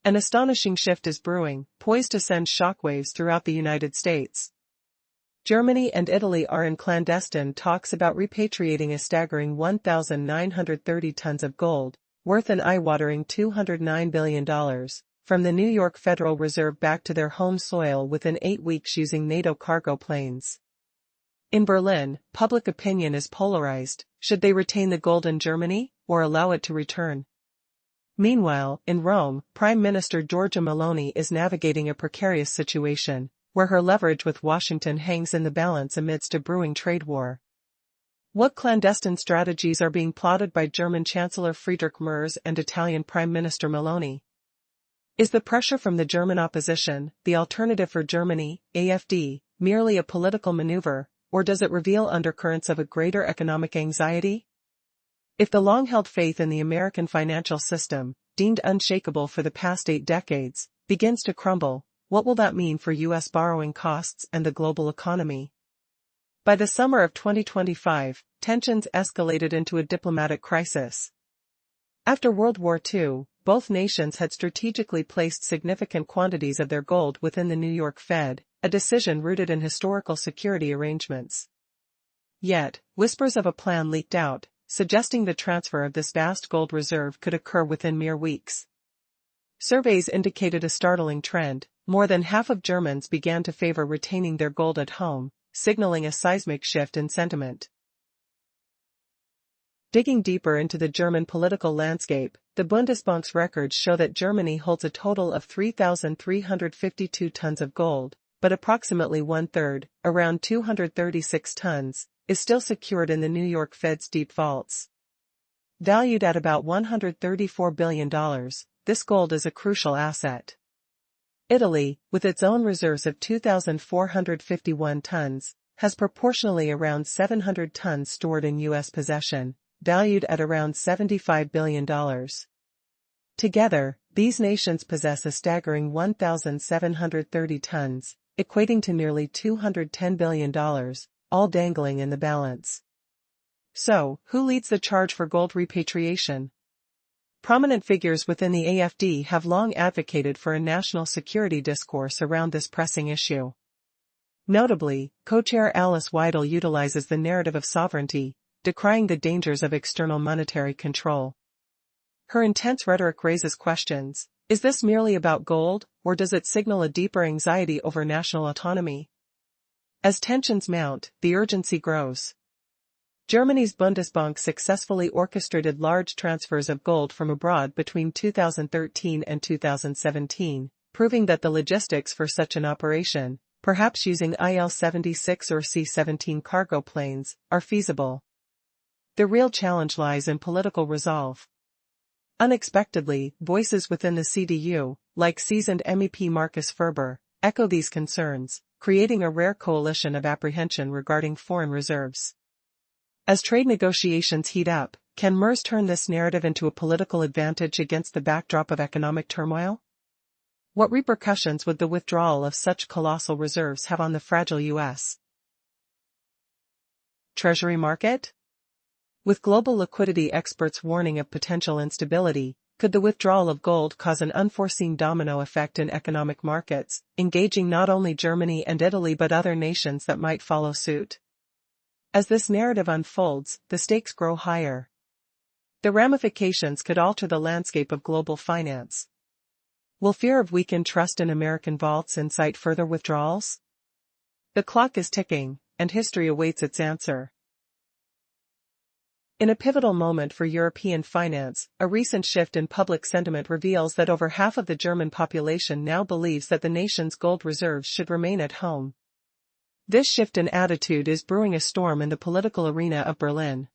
An astonishing shift is brewing, poised to send shockwaves throughout the United States. Germany and Italy are in clandestine talks about repatriating a staggering 1,930 tons of gold, worth an eye-watering $209 billion, from the New York Federal Reserve back to their home soil within 8 weeks using NATO cargo planes. In Berlin, public opinion is polarized. Should they retain the gold in Germany, or allow it to return? Meanwhile, in Rome, Prime Minister Giorgia Meloni is navigating a precarious situation, where her leverage with Washington hangs in the balance amidst a brewing trade war. What clandestine strategies are being plotted by German Chancellor Friedrich Merz and Italian Prime Minister Meloni? Is the pressure from the German opposition, the Alternative for Germany, AfD, merely a political maneuver, or does it reveal undercurrents of a greater economic anxiety? If the long-held faith in the American financial system, deemed unshakable for the past 8 decades, begins to crumble, what will that mean for U.S. borrowing costs and the global economy? By the summer of 2025, tensions escalated into a diplomatic crisis. After World War II, both nations had strategically placed significant quantities of their gold within the New York Fed, a decision rooted in historical security arrangements. Yet, whispers of a plan leaked out, suggesting the transfer of this vast gold reserve could occur within mere weeks. Surveys indicated a startling trend. More than half of Germans began to favor retaining their gold at home, signaling a seismic shift in sentiment. Digging deeper into the German political landscape, the Bundesbank's records show that Germany holds a total of 3,352 tons of gold, but approximately one-third, around 236 tons, is still secured in the New York Fed's deep vaults. Valued at about $134 billion, this gold is a crucial asset. Italy, with its own reserves of 2,451 tons, has proportionally around 700 tons stored in U.S. possession, valued at around $75 billion. Together, these nations possess a staggering 1,730 tons, equating to nearly $210 billion, all dangling in the balance. So, who leads the charge for gold repatriation? Prominent figures within the AfD have long advocated for a national security discourse around this pressing issue. Notably, co-chair Alice Weidel utilizes the narrative of sovereignty, decrying the dangers of external monetary control. Her intense rhetoric raises questions. Is this merely about gold, or does it signal a deeper anxiety over national autonomy? As tensions mount, the urgency grows. Germany's Bundesbank successfully orchestrated large transfers of gold from abroad between 2013 and 2017, proving that the logistics for such an operation, perhaps using IL-76 or C-17 cargo planes, are feasible. The real challenge lies in political resolve. Unexpectedly, voices within the CDU, like seasoned MEP Markus Ferber, echo these concerns, creating a rare coalition of apprehension regarding foreign reserves. As trade negotiations heat up, can Merz turn this narrative into a political advantage against the backdrop of economic turmoil? What repercussions would the withdrawal of such colossal reserves have on the fragile U.S. Treasury market? With global liquidity experts warning of potential instability, could the withdrawal of gold cause an unforeseen domino effect in economic markets, engaging not only Germany and Italy but other nations that might follow suit? As this narrative unfolds, the stakes grow higher. The ramifications could alter the landscape of global finance. Will fear of weakened trust in American vaults incite further withdrawals? The clock is ticking, and history awaits its answer. In a pivotal moment for European finance, a recent shift in public sentiment reveals that over half of the German population now believes that the nation's gold reserves should remain at home. This shift in attitude is brewing a storm in the political arena of Berlin.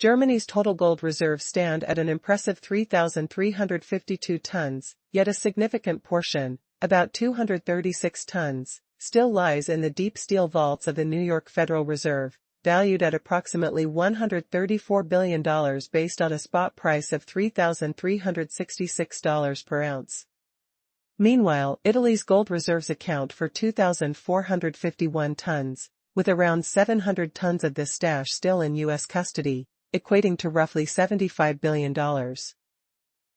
Germany's total gold reserves stand at an impressive 3,352 tons, yet a significant portion, about 236 tons, still lies in the deep steel vaults of the New York Federal Reserve, valued at approximately $134 billion based on a spot price of $3,366 per ounce. Meanwhile, Italy's gold reserves account for 2,451 tons, with around 700 tons of this stash still in U.S. custody, equating to roughly $75 billion.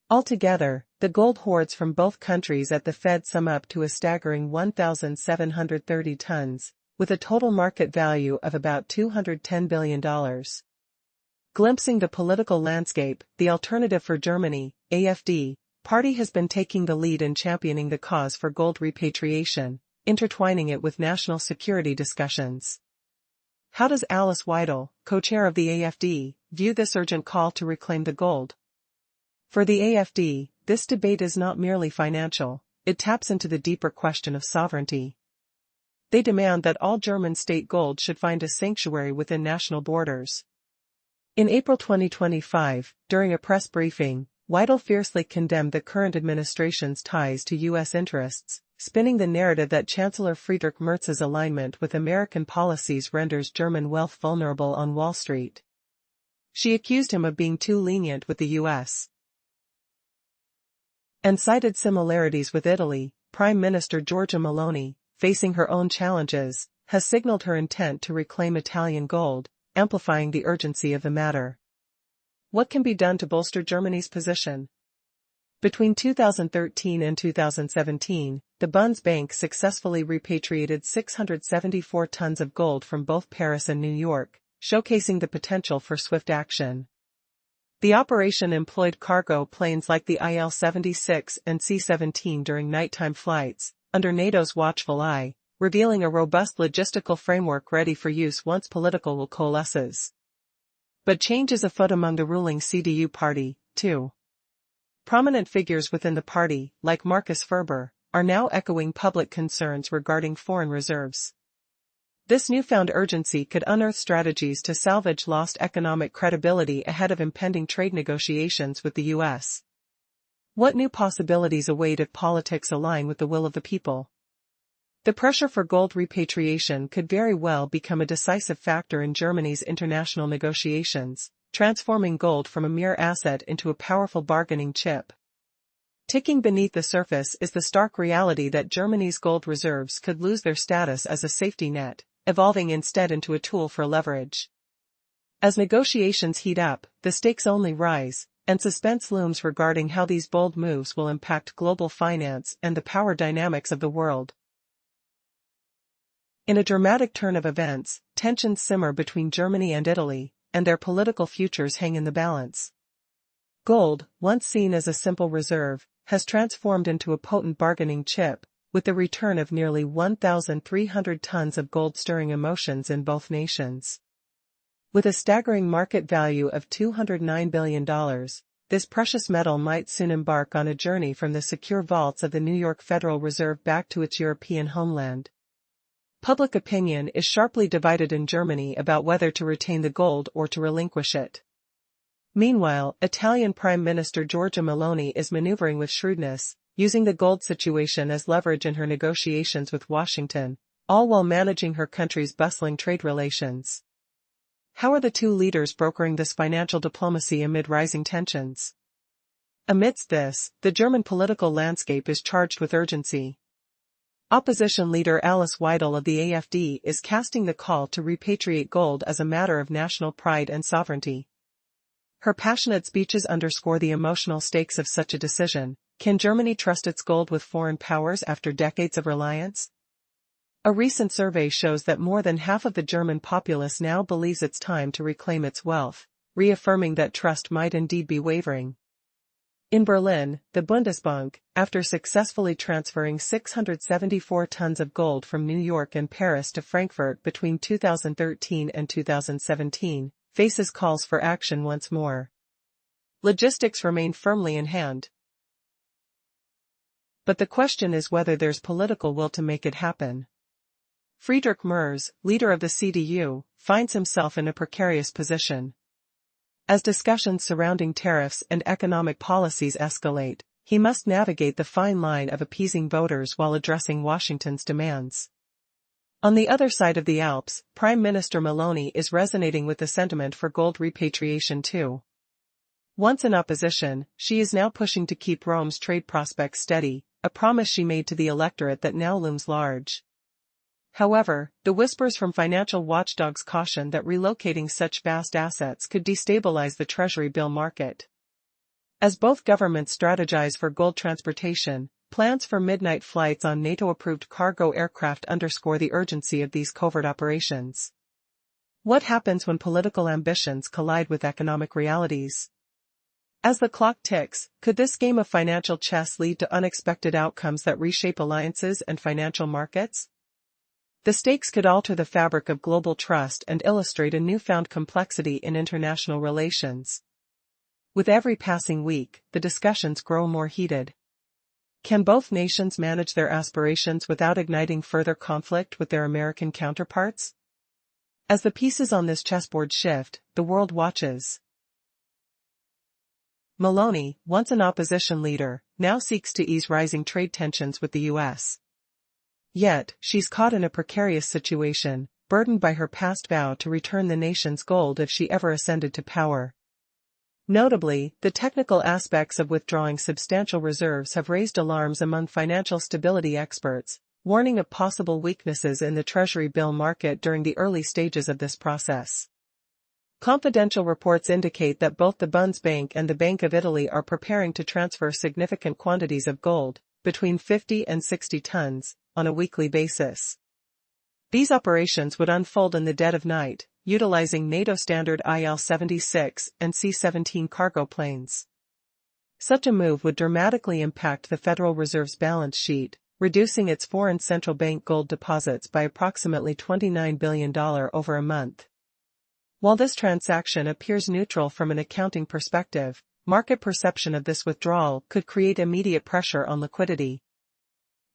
Altogether, the gold hoards from both countries at the Fed sum up to a staggering 1,730 tons, with a total market value of about $210 billion. Glimpsing the political landscape, the Alternative for Germany, AfD, party has been taking the lead in championing the cause for gold repatriation, intertwining it with national security discussions. How does Alice Weidel, co-chair of the AfD, view this urgent call to reclaim the gold? For the AfD, this debate is not merely financial, it taps into the deeper question of sovereignty. They demand that all German state gold should find a sanctuary within national borders. In April 2025, during a press briefing, Weidel fiercely condemned the current administration's ties to U.S. interests, spinning the narrative that Chancellor Friedrich Merz's alignment with American policies renders German wealth vulnerable on Wall Street. She accused him of being too lenient with the U.S. and cited similarities with Italy. Prime Minister Giorgia Meloni, facing her own challenges, has signaled her intent to reclaim Italian gold, amplifying the urgency of the matter. What can be done to bolster Germany's position? Between 2013 and 2017, the Bundesbank successfully repatriated 674 tons of gold from both Paris and New York, showcasing the potential for swift action. The operation employed cargo planes like the IL-76 and C-17 during nighttime flights, under NATO's watchful eye, revealing a robust logistical framework ready for use once political will coalesces. But change is afoot among the ruling CDU party, too. Prominent figures within the party, like Markus Ferber, are now echoing public concerns regarding foreign reserves. This newfound urgency could unearth strategies to salvage lost economic credibility ahead of impending trade negotiations with the U.S. What new possibilities await if politics align with the will of the people? The pressure for gold repatriation could very well become a decisive factor in Germany's international negotiations, transforming gold from a mere asset into a powerful bargaining chip. Ticking beneath the surface is the stark reality that Germany's gold reserves could lose their status as a safety net, evolving instead into a tool for leverage. As negotiations heat up, the stakes only rise, and suspense looms regarding how these bold moves will impact global finance and the power dynamics of the world. In a dramatic turn of events, tensions simmer between Germany and Italy, and their political futures hang in the balance. Gold, once seen as a simple reserve, has transformed into a potent bargaining chip, with the return of nearly 1,300 tons of gold stirring emotions in both nations. With a staggering market value of $209 billion, this precious metal might soon embark on a journey from the secure vaults of the New York Federal Reserve back to its European homeland. Public opinion is sharply divided in Germany about whether to retain the gold or to relinquish it. Meanwhile, Italian Prime Minister Giorgia Meloni is maneuvering with shrewdness, using the gold situation as leverage in her negotiations with Washington, all while managing her country's bustling trade relations. How are the two leaders brokering this financial diplomacy amid rising tensions? Amidst this, the German political landscape is charged with urgency. Opposition leader Alice Weidel of the AfD is casting the call to repatriate gold as a matter of national pride and sovereignty. Her passionate speeches underscore the emotional stakes of such a decision. Can Germany trust its gold with foreign powers after decades of reliance? A recent survey shows that more than half of the German populace now believes it's time to reclaim its wealth, reaffirming that trust might indeed be wavering. In Berlin, the Bundesbank, after successfully transferring 674 tons of gold from New York and Paris to Frankfurt between 2013 and 2017, faces calls for action once more. Logistics remain firmly in hand. But the question is whether there's political will to make it happen. Friedrich Merz, leader of the CDU, finds himself in a precarious position. As discussions surrounding tariffs and economic policies escalate, he must navigate the fine line of appeasing voters while addressing Washington's demands. On the other side of the Alps, Prime Minister Meloni is resonating with the sentiment for gold repatriation too. Once in opposition, she is now pushing to keep Rome's trade prospects steady, a promise she made to the electorate that now looms large. However, the whispers from financial watchdogs caution that relocating such vast assets could destabilize the treasury bill market. As both governments strategize for gold transportation, plans for midnight flights on NATO-approved cargo aircraft underscore the urgency of these covert operations. What happens when political ambitions collide with economic realities? As the clock ticks, could this game of financial chess lead to unexpected outcomes that reshape alliances and financial markets? The stakes could alter the fabric of global trust and illustrate a newfound complexity in international relations. With every passing week, the discussions grow more heated. Can both nations manage their aspirations without igniting further conflict with their American counterparts? As the pieces on this chessboard shift, the world watches. Meloni, once an opposition leader, now seeks to ease rising trade tensions with the U.S. Yet, she's caught in a precarious situation, burdened by her past vow to return the nation's gold if she ever ascended to power. Notably, the technical aspects of withdrawing substantial reserves have raised alarms among financial stability experts, warning of possible weaknesses in the Treasury bill market during the early stages of this process. Confidential reports indicate that both the Bundesbank and the Bank of Italy are preparing to transfer significant quantities of gold, between 50 and 60 tons, on a weekly basis. These operations would unfold in the dead of night, utilizing NATO standard IL-76 and C-17 cargo planes. Such a move would dramatically impact the Federal Reserve's balance sheet, reducing its foreign central bank gold deposits by approximately $29 billion over a month. While this transaction appears neutral from an accounting perspective, market perception of this withdrawal could create immediate pressure on liquidity.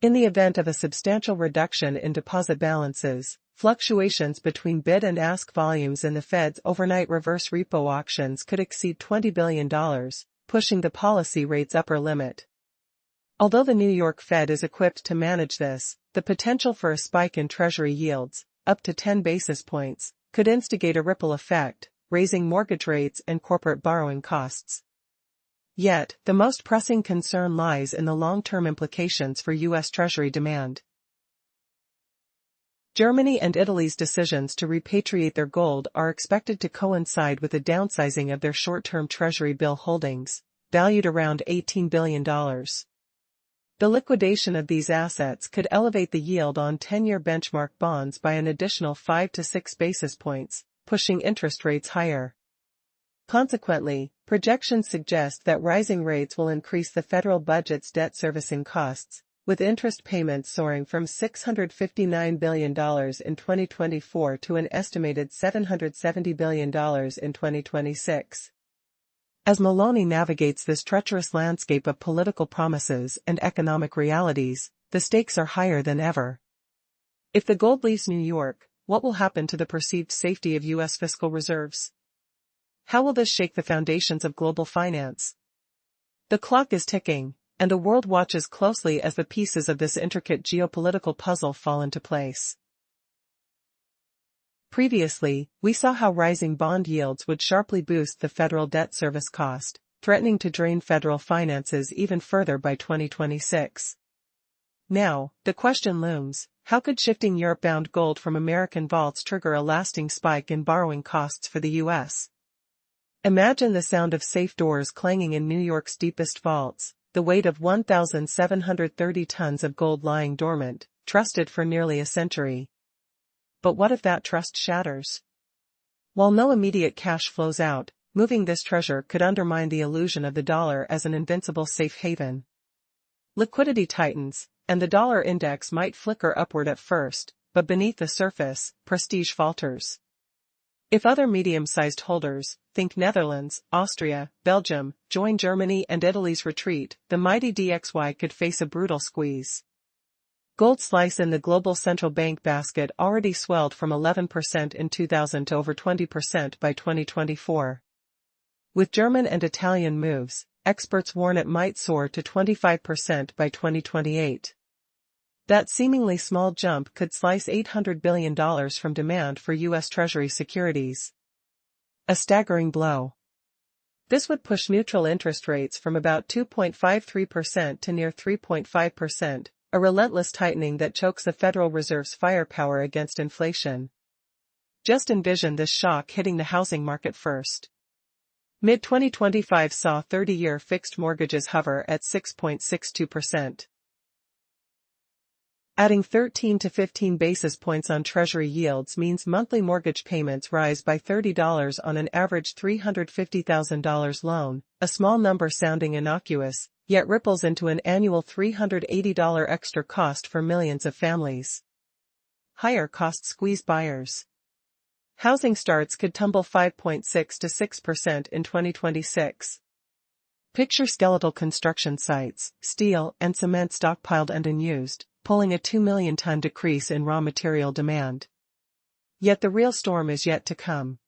In the event of a substantial reduction in deposit balances, fluctuations between bid and ask volumes in the Fed's overnight reverse repo auctions could exceed $20 billion, pushing the policy rate's upper limit. Although the New York Fed is equipped to manage this, the potential for a spike in Treasury yields, up to 10 basis points, could instigate a ripple effect, raising mortgage rates and corporate borrowing costs. Yet, the most pressing concern lies in the long-term implications for U.S. Treasury demand. Germany and Italy's decisions to repatriate their gold are expected to coincide with a downsizing of their short-term Treasury bill holdings, valued around $18 billion. The liquidation of these assets could elevate the yield on 10-year benchmark bonds by an additional 5 to 6 basis points, pushing interest rates higher. Consequently, projections suggest that rising rates will increase the federal budget's debt servicing costs, with interest payments soaring from $659 billion in 2024 to an estimated $770 billion in 2026. As Meloni navigates this treacherous landscape of political promises and economic realities, the stakes are higher than ever. If the gold leaves New York, what will happen to the perceived safety of U.S. fiscal reserves? How will this shake the foundations of global finance? The clock is ticking, and the world watches closely as the pieces of this intricate geopolitical puzzle fall into place. Previously, we saw how rising bond yields would sharply boost the federal debt service cost, threatening to drain federal finances even further by 2026. Now, the question looms, how could shifting Europe-bound gold from American vaults trigger a lasting spike in borrowing costs for the U.S.? Imagine the sound of safe doors clanging in New York's deepest vaults, the weight of 1,730 tons of gold lying dormant, trusted for nearly a century. But what if that trust shatters? While no immediate cash flows out, moving this treasure could undermine the illusion of the dollar as an invincible safe haven. Liquidity tightens, and the dollar index might flicker upward at first, but beneath the surface, prestige falters. If other medium-sized holders, think Netherlands, Austria, Belgium, join Germany and Italy's retreat, the mighty DXY could face a brutal squeeze. Gold's slice in the global central bank basket already swelled from 11% in 2000 to over 20% by 2024. With German and Italian moves, experts warn it might soar to 25% by 2028. That seemingly small jump could slice $800 billion from demand for U.S. Treasury securities. A staggering blow. This would push neutral interest rates from about 2.53% to near 3.5%, a relentless tightening that chokes the Federal Reserve's firepower against inflation. Just envision this shock hitting the housing market first. Mid-2025 saw 30-year fixed mortgages hover at 6.62%. Adding 13 to 15 basis points on Treasury yields means monthly mortgage payments rise by $30 on an average $350,000 loan, a small number sounding innocuous, yet ripples into an annual $380 extra cost for millions of families. Higher costs squeeze buyers. Housing starts could tumble 5.6 to 6% in 2026. Picture skeletal construction sites, steel and cement stockpiled and unused, pulling a 2 million ton decrease in raw material demand. Yet the real storm is yet to come.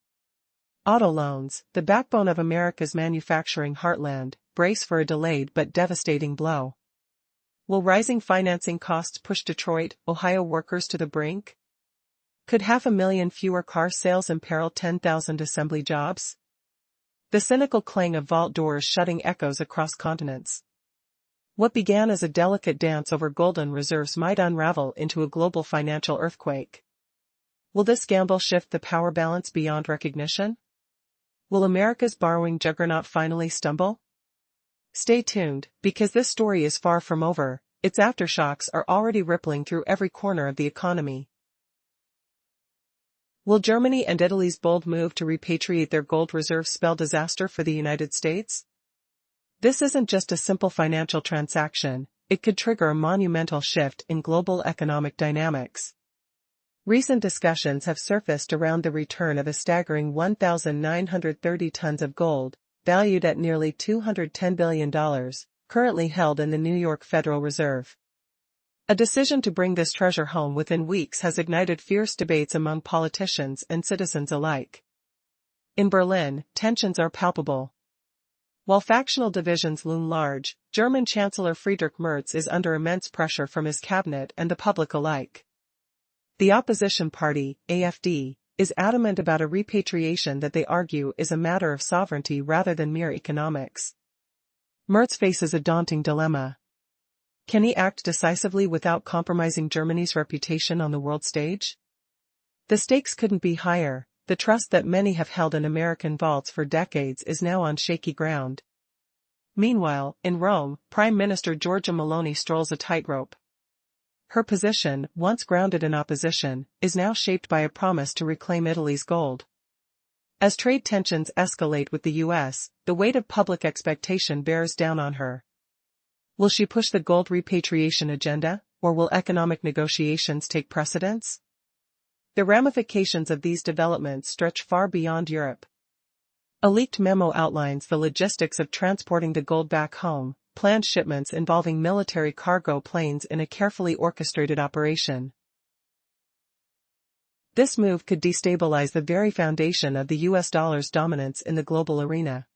Auto loans, the backbone of America's manufacturing heartland, brace for a delayed but devastating blow. Will rising financing costs push Detroit, Ohio workers to the brink? Could 500,000 fewer car sales imperil 10,000 assembly jobs? The cynical clang of vault doors shutting echoes across continents. What began as a delicate dance over golden reserves might unravel into a global financial earthquake. Will this gamble shift the power balance beyond recognition? Will America's borrowing juggernaut finally stumble? Stay tuned, because this story is far from over. Its aftershocks are already rippling through every corner of the economy. Will Germany and Italy's bold move to repatriate their gold reserves spell disaster for the United States? This isn't just a simple financial transaction, it could trigger a monumental shift in global economic dynamics. Recent discussions have surfaced around the return of a staggering 1,930 tons of gold, valued at nearly $210 billion, currently held in the New York Federal Reserve. A decision to bring this treasure home within weeks has ignited fierce debates among politicians and citizens alike. In Berlin, tensions are palpable. While factional divisions loom large, German Chancellor Friedrich Merz is under immense pressure from his cabinet and the public alike. The opposition party, AfD, is adamant about a repatriation that they argue is a matter of sovereignty rather than mere economics. Merz faces a daunting dilemma. Can he act decisively without compromising Germany's reputation on the world stage? The stakes couldn't be higher. The trust that many have held in American vaults for decades is now on shaky ground. Meanwhile, in Rome, Prime Minister Giorgia Meloni strolls a tightrope. Her position, once grounded in opposition, is now shaped by a promise to reclaim Italy's gold. As trade tensions escalate with the U.S., the weight of public expectation bears down on her. Will she push the gold repatriation agenda, or will economic negotiations take precedence? The ramifications of these developments stretch far beyond Europe. A leaked memo outlines the logistics of transporting the gold back home, planned shipments involving military cargo planes in a carefully orchestrated operation. This move could destabilize the very foundation of the US dollar's dominance in the global arena.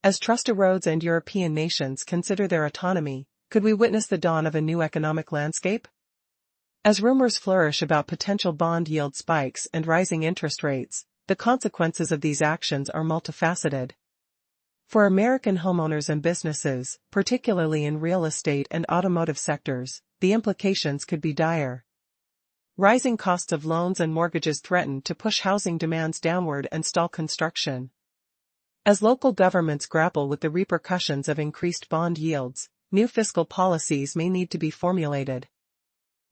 As trust erodes and European nations consider their autonomy, could we witness the dawn of a new economic landscape? As rumors flourish about potential bond yield spikes and rising interest rates, the consequences of these actions are multifaceted. For American homeowners and businesses, particularly in real estate and automotive sectors, the implications could be dire. Rising costs of loans and mortgages threaten to push housing demands downward and stall construction. As local governments grapple with the repercussions of increased bond yields, new fiscal policies may need to be formulated.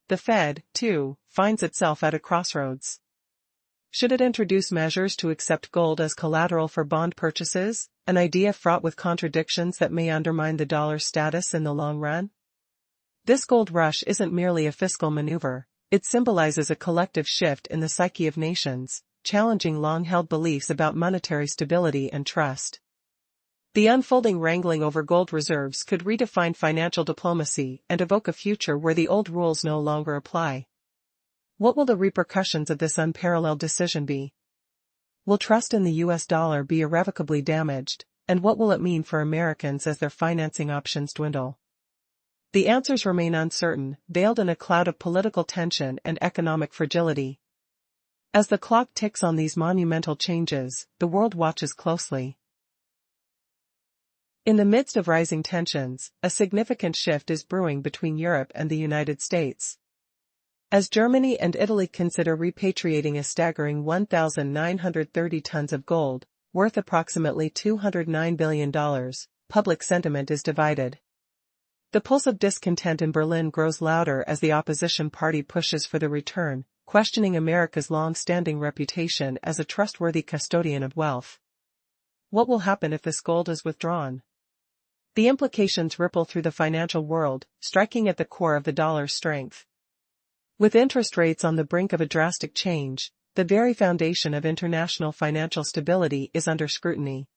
The Fed, too, finds itself at a crossroads. Should it introduce measures to accept gold as collateral for bond purchases, an idea fraught with contradictions that may undermine the dollar's status in the long run? This gold rush isn't merely a fiscal maneuver, it symbolizes a collective shift in the psyche of nations, challenging long-held beliefs about monetary stability and trust. The unfolding wrangling over gold reserves could redefine financial diplomacy and evoke a future where the old rules no longer apply. What will the repercussions of this unparalleled decision be? Will trust in the US dollar be irrevocably damaged, and what will it mean for Americans as their financing options dwindle? The answers remain uncertain, veiled in a cloud of political tension and economic fragility. As the clock ticks on these monumental changes, the world watches closely. In the midst of rising tensions, a significant shift is brewing between Europe and the United States. As Germany and Italy consider repatriating a staggering 1,930 tons of gold, worth approximately $209 billion, public sentiment is divided. The pulse of discontent in Berlin grows louder as the opposition party pushes for the return, questioning America's long-standing reputation as a trustworthy custodian of wealth. What will happen if this gold is withdrawn? The implications ripple through the financial world, striking at the core of the dollar's strength. With interest rates on the brink of a drastic change, the very foundation of international financial stability is under scrutiny.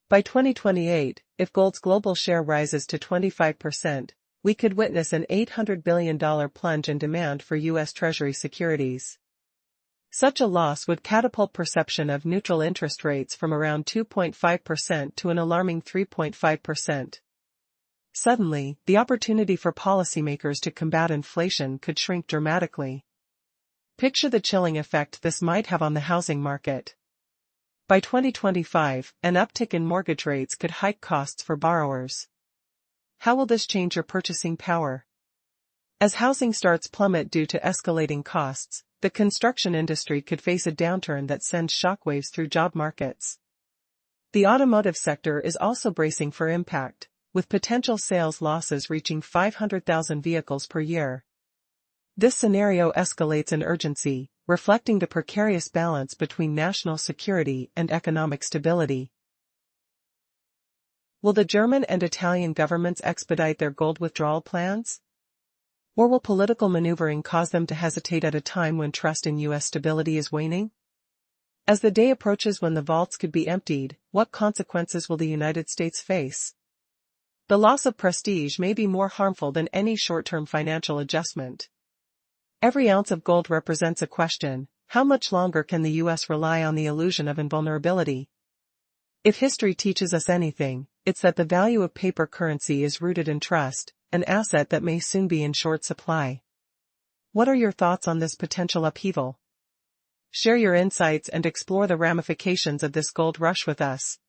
By 2028, if gold's global share rises to 25%, we could witness an $800 billion plunge in demand for U.S. Treasury securities. Such a loss would catapult perception of neutral interest rates from around 2.5% to an alarming 3.5%. Suddenly, the opportunity for policymakers to combat inflation could shrink dramatically. Picture the chilling effect this might have on the housing market. By 2025, an uptick in mortgage rates could hike costs for borrowers. How will this change your purchasing power? As housing starts plummet due to escalating costs, the construction industry could face a downturn that sends shockwaves through job markets. The automotive sector is also bracing for impact, with potential sales losses reaching 500,000 vehicles per year. This scenario escalates in urgency, reflecting the precarious balance between national security and economic stability. Will the German and Italian governments expedite their gold withdrawal plans? Or will political maneuvering cause them to hesitate at a time when trust in U.S. stability is waning? As the day approaches when the vaults could be emptied, what consequences will the United States face? The loss of prestige may be more harmful than any short-term financial adjustment. Every ounce of gold represents a question: how much longer can the U.S. rely on the illusion of invulnerability? If history teaches us anything, it's that the value of paper currency is rooted in trust, an asset that may soon be in short supply. What are your thoughts on this potential upheaval? Share your insights and explore the ramifications of this gold rush with us.